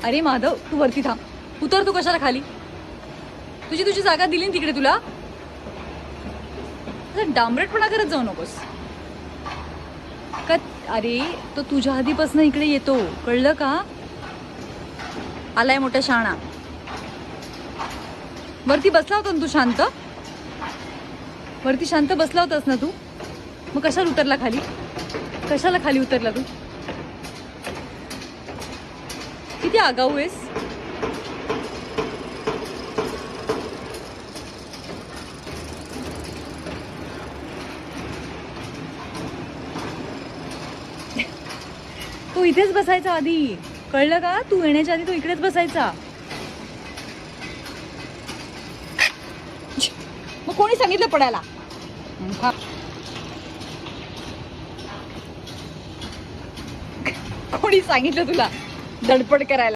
अरे माधव, तू वरती थांब. उतर तू. कशाला खाली? तुझी जागा दिली ना तिकडे तुला. डांबरटपणा करत जाऊ नकोस का. अरे तो तुझ्या आधीपासून इकडे येतो, कळलं का? आलाय मोठा शाणा. वरती बसला होता ना तू शांत. वरती शांत बसला होतास ना तू. मग कशाला उतरला खाली? कशाला खाली उतरला तू? किती आगाऊ आहेस. तू इथेच बसायचा आधी, कळलं का? तू येण्याच्या आधी तू इकडेच बसायचा. मग कोणी सांगितलं पडायला? कोणी सांगितलं तुला धडपड करायला?